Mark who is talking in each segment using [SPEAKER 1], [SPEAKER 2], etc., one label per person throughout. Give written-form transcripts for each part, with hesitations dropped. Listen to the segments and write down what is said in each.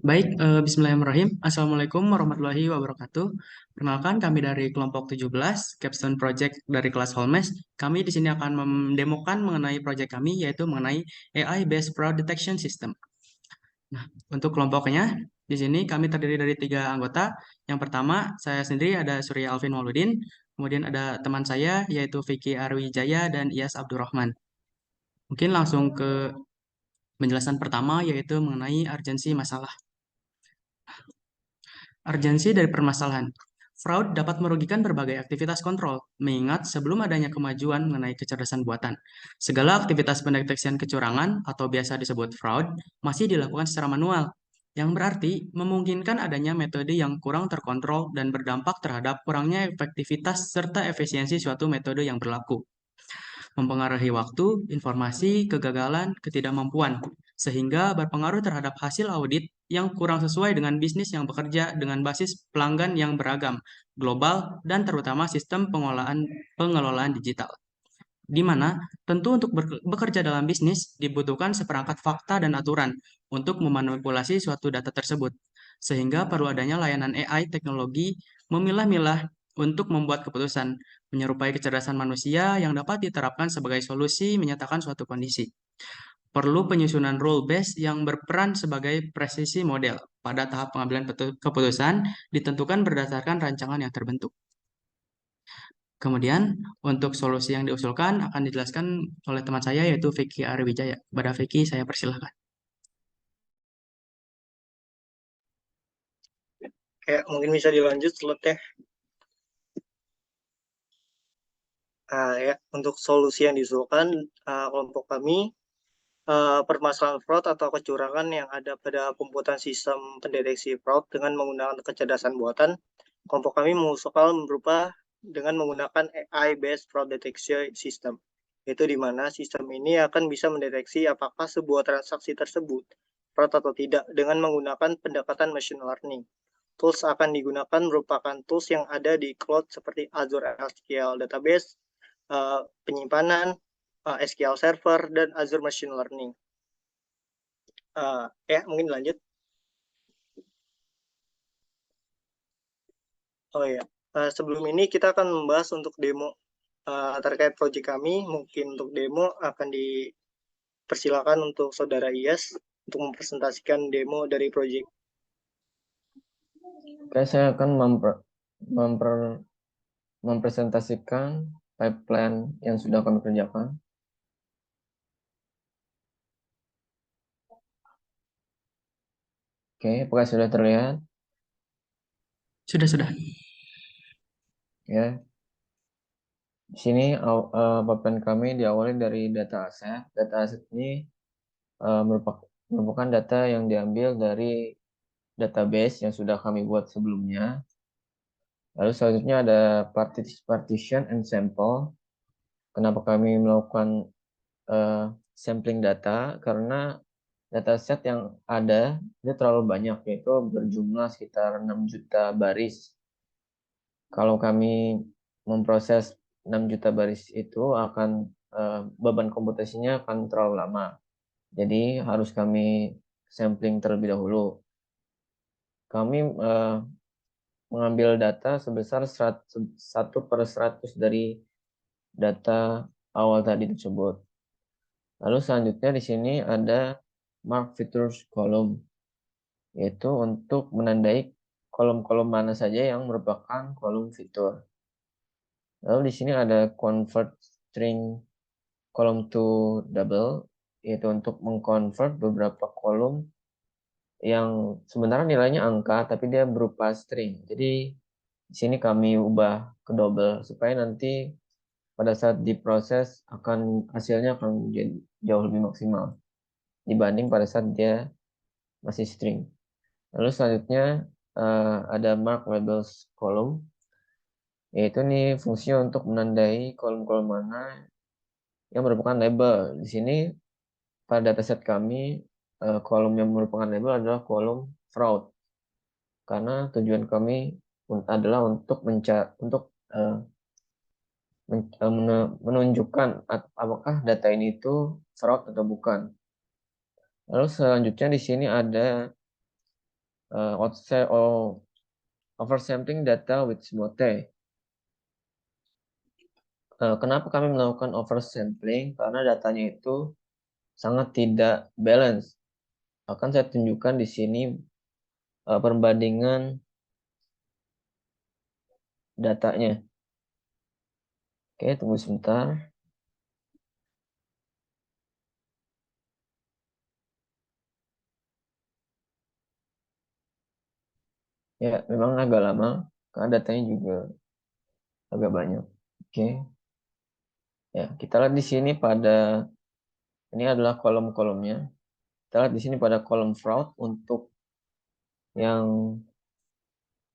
[SPEAKER 1] Baik. Bismillahirrahmanirrahim. Assalamualaikum warahmatullahi wabarakatuh. Perkenalkan, kami dari kelompok 17, Capstone Project dari kelas Holmes. Kami di sini akan mendemokan mengenai proyek kami, yaitu mengenai AI Based Fraud Detection System. Nah, untuk kelompoknya, di sini kami terdiri dari 3 anggota. Yang pertama, saya sendiri ada Surya Alvin Mauludin, kemudian ada teman saya, yaitu Vicky Arwijaya dan Iyas Abdurrahman. Mungkin langsung ke penjelasan pertama, yaitu mengenai urgensi masalah. Urgensi dari permasalahan. Fraud dapat merugikan berbagai aktivitas kontrol, mengingat sebelum adanya kemajuan mengenai kecerdasan buatan, segala aktivitas pendeteksian kecurangan atau biasa disebut fraud masih dilakukan secara manual, yang berarti memungkinkan adanya metode yang kurang terkontrol dan berdampak terhadap kurangnya efektivitas serta efisiensi suatu metode yang berlaku, mempengaruhi waktu, informasi, kegagalan, ketidakmampuan, sehingga berpengaruh terhadap hasil audit yang kurang sesuai dengan bisnis yang bekerja dengan basis pelanggan yang beragam, global, dan terutama sistem pengelolaan digital. Di mana tentu untuk bekerja dalam bisnis dibutuhkan seperangkat fakta dan aturan untuk memanipulasi suatu data tersebut, sehingga perlu adanya layanan AI teknologi memilah-milah untuk membuat keputusan, menyerupai kecerdasan manusia yang dapat diterapkan sebagai solusi menyatakan suatu kondisi. Perlu penyusunan rule base yang berperan sebagai presisi model. Pada tahap pengambilan keputusan ditentukan berdasarkan rancangan yang terbentuk. Kemudian, untuk solusi yang diusulkan akan dijelaskan oleh teman saya, yaitu Vicky Arwijaya. Kepada Vicky, saya persilahkan.
[SPEAKER 2] Kayak mungkin bisa dilanjut slide-nya. Ya, untuk solusi yang diusulkan kelompok kami, permasalahan fraud atau kecurangan yang ada pada komputer sistem pendeteksi fraud dengan menggunakan kecerdasan buatan, kelompok kami mengusulkan berupa dengan menggunakan AI-based fraud detection system, yaitu di mana sistem ini akan bisa mendeteksi apakah sebuah transaksi tersebut fraud atau tidak dengan menggunakan pendekatan machine learning. Tools akan digunakan merupakan tools yang ada di cloud seperti Azure SQL Database, penyimpanan, SQL Server, dan Azure Machine Learning. Mungkin lanjut. Oh ya, sebelum ini kita akan membahas untuk demo terkait proyek kami. Mungkin untuk demo akan dipersilakan untuk Saudara Iyas untuk mempresentasikan demo dari proyek.
[SPEAKER 3] Oke, saya akan mempresentasikan pipeline yang sudah kami kerjakan. Oke, apakah sudah terlihat?
[SPEAKER 1] Sudah.
[SPEAKER 3] Ya, di sini pipeline kami diawali dari data aset. Data aset ini merupakan data yang diambil dari database yang sudah kami buat sebelumnya. Lalu selanjutnya ada partition and sample. Kenapa kami melakukan sampling data? Karena dataset yang ada itu terlalu banyak, yaitu berjumlah sekitar 6 juta baris. Kalau kami memproses 6 juta baris itu akan beban komputasinya akan terlalu lama. Jadi harus kami sampling terlebih dahulu. Kami mengambil data sebesar 1/100 dari data awal tadi tersebut. Lalu selanjutnya di sini ada mark features column, yaitu untuk menandai kolom-kolom mana saja yang merupakan kolom fitur. Lalu di sini ada convert string column to double, yaitu untuk mengconvert beberapa kolom yang sebenarnya nilainya angka tapi dia berupa string. Jadi di sini kami ubah ke double supaya nanti pada saat diproses hasilnya akan jadi jauh lebih maksimal dibanding pada saat dia masih string. Lalu selanjutnya ada mark labels column, yaitu nih fungsinya untuk menandai kolom-kolom mana yang merupakan label. Di sini pada dataset kami kolom yang merupakan label adalah kolom fraud, karena tujuan kami adalah untuk menunjukkan apakah data ini itu fraud atau bukan. Lalu selanjutnya di sini ada oversampling data with SMOTE. Kenapa kami melakukan oversampling? Karena datanya itu sangat tidak balance. Akan saya tunjukkan di sini perbandingan datanya. Oke, tunggu sebentar. Ya, memang agak lama karena datanya juga agak banyak. Oke. Ya, kita lihat di sini pada ini adalah kolom-kolomnya. Kita lihat di sini pada kolom fraud untuk yang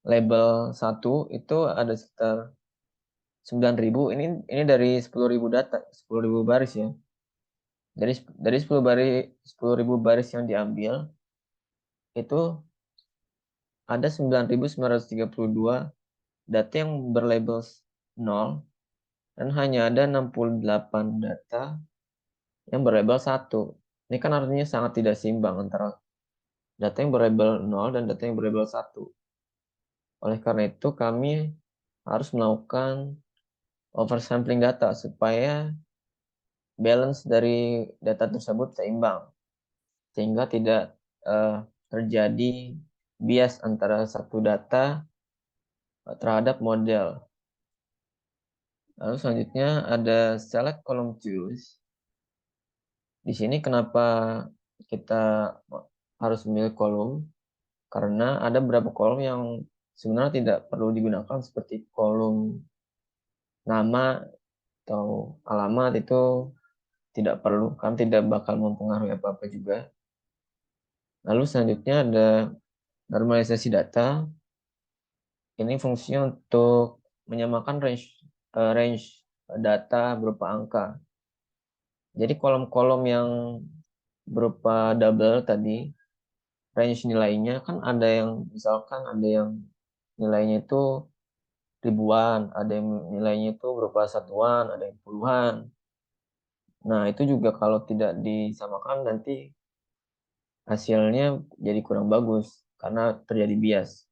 [SPEAKER 3] label 1 itu ada sekitar 9.000. Ini dari 10.000 data, 10.000 baris ya. Dari 10.000 baris yang diambil itu ada 9.932 data yang berlabel 0 dan hanya ada 68 data yang berlabel 1. Ini kan artinya sangat tidak seimbang antara data yang berlabel 0 dan data yang berlabel 1. Oleh karena itu kami harus melakukan oversampling data supaya balance dari data tersebut seimbang, sehingga tidak terjadi bias antara satu data terhadap model. Lalu selanjutnya ada select column choose. Di sini kenapa kita harus memilih kolom? Karena ada beberapa kolom yang sebenarnya tidak perlu digunakan, seperti kolom nama atau alamat itu tidak perlu, kan tidak bakal mempengaruhi apa-apa juga. Lalu selanjutnya ada normalisasi data. Ini fungsinya untuk menyamakan range data berupa angka. Jadi kolom-kolom yang berupa double tadi, range nilainya kan ada yang misalkan ada yang nilainya itu ribuan, ada yang nilainya itu berupa satuan, ada yang puluhan. Nah, itu juga kalau tidak disamakan nanti hasilnya jadi kurang bagus karena terjadi bias.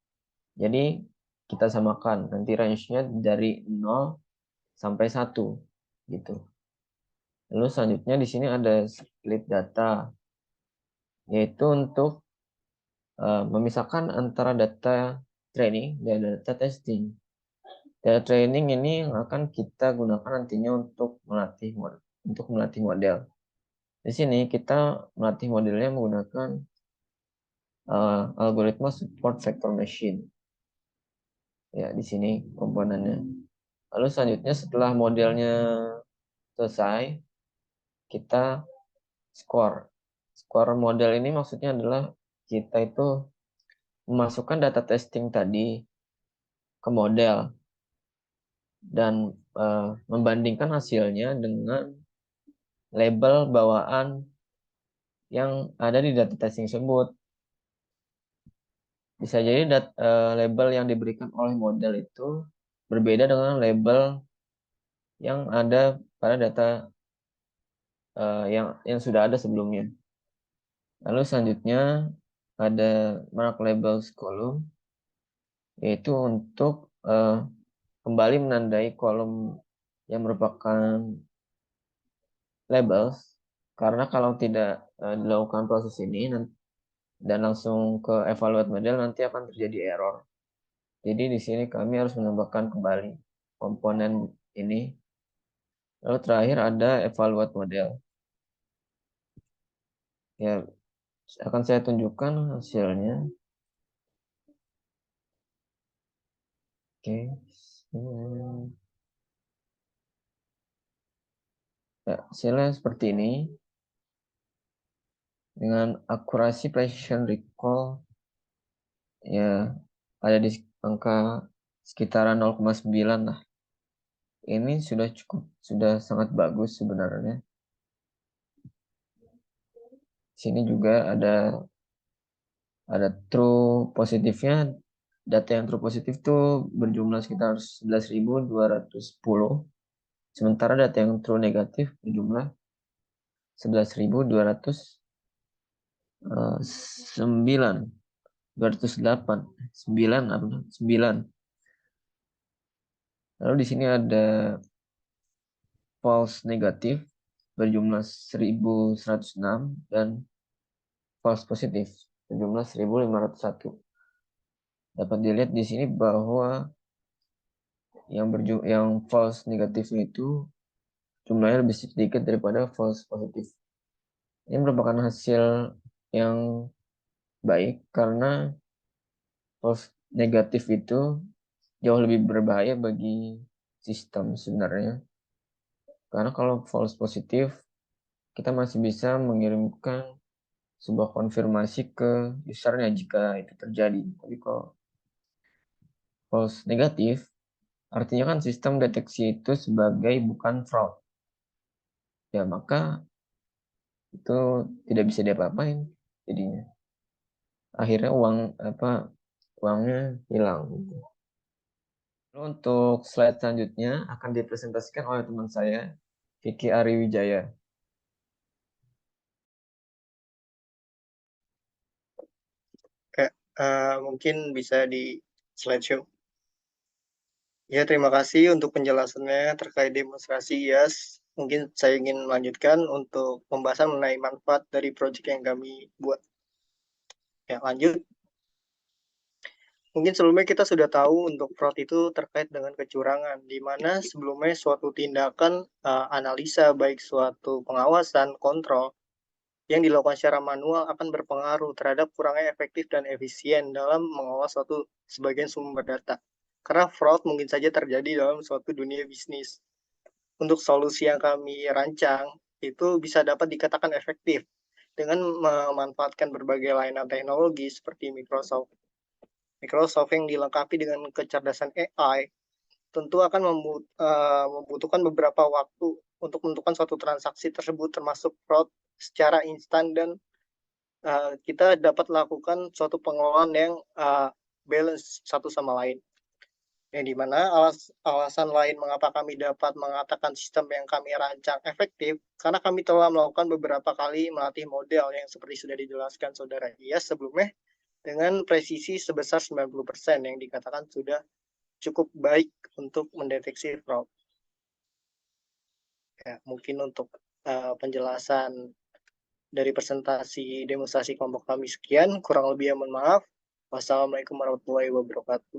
[SPEAKER 3] Jadi kita samakan nanti range-nya dari 0 sampai 1 gitu. Lalu selanjutnya di sini ada split data, yaitu untuk memisahkan antara data training dan data testing. Data training ini akan kita gunakan nantinya untuk melatih model. Di sini kita melatih modelnya menggunakan algoritma support vector machine. Ya, di sini komponennya. Lalu selanjutnya setelah modelnya selesai, kita score. Score model ini maksudnya adalah kita itu memasukkan data testing tadi ke model dan membandingkan hasilnya dengan label bawaan yang ada di data testing tersebut. Bisa jadi label yang diberikan oleh model itu berbeda dengan label yang ada pada data yang sudah ada sebelumnya. Lalu selanjutnya ada mark labels column, yaitu untuk kembali menandai kolom yang merupakan labels, karena kalau tidak dilakukan proses ini dan langsung ke evaluate model nanti akan terjadi error. Jadi di sini kami harus menambahkan kembali komponen ini. Lalu terakhir ada evaluate model. Ya, akan saya tunjukkan hasilnya. Oke. Ya, hasilnya seperti ini. Dengan akurasi precision recall ya ada di angka sekitaran 0,9 lah. Ini sudah sangat bagus sebenarnya. Sini juga ada true positifnya. Data yang true positif tuh berjumlah sekitar 11.210. Sementara data yang true negatif berjumlah 11.209. 208, 9. Lalu di sini ada false negatif berjumlah 1106 dan false positif berjumlah 1501. Dapat dilihat di sini bahwa yang false negatif itu jumlahnya lebih sedikit daripada false positif. Ini merupakan hasil yang baik karena false negatif itu jauh lebih berbahaya bagi sistem sebenarnya. Karena kalau false positif, kita masih bisa mengirimkan sebuah konfirmasi ke usernya jika itu terjadi. Tapi kalau false negatif, artinya kan sistem deteksi itu sebagai bukan fraud. Ya, maka itu tidak bisa diapa-apain jadinya. Akhirnya uangnya hilang gitu. Untuk slide selanjutnya akan dipresentasikan oleh teman saya, Kiki Ariwijaya.
[SPEAKER 2] Mungkin bisa di slideshow. Ya, terima kasih untuk penjelasannya terkait demonstrasi IAS. Mungkin saya ingin melanjutkan untuk pembahasan mengenai manfaat dari proyek yang kami buat. Ya, lanjut. Mungkin sebelumnya kita sudah tahu untuk fraud itu terkait dengan kecurangan, di mana sebelumnya suatu tindakan analisa baik suatu pengawasan, kontrol, yang dilakukan secara manual akan berpengaruh terhadap kurangnya efektif dan efisien dalam mengolah suatu sebagian sumber data. Karena fraud mungkin saja terjadi dalam suatu dunia bisnis. Untuk solusi yang kami rancang, itu bisa dapat dikatakan efektif dengan memanfaatkan berbagai layanan teknologi seperti Microsoft yang dilengkapi dengan kecerdasan AI, tentu akan membutuhkan beberapa waktu untuk menentukan suatu transaksi tersebut termasuk fraud secara instan dan kita dapat lakukan suatu pengelolaan yang balance satu sama lain. Yang dimana alasan lain mengapa kami dapat mengatakan sistem yang kami rancang efektif, karena kami telah melakukan beberapa kali melatih model yang seperti sudah dijelaskan Saudara Iyas sebelumnya, dengan presisi sebesar 90% yang dikatakan sudah cukup baik untuk mendeteksi fraud. Ya, mungkin untuk penjelasan dari presentasi demonstrasi kelompok kami sekian, kurang lebih mohon maaf. Wassalamualaikum warahmatullahi wabarakatuh.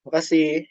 [SPEAKER 2] Terima kasih.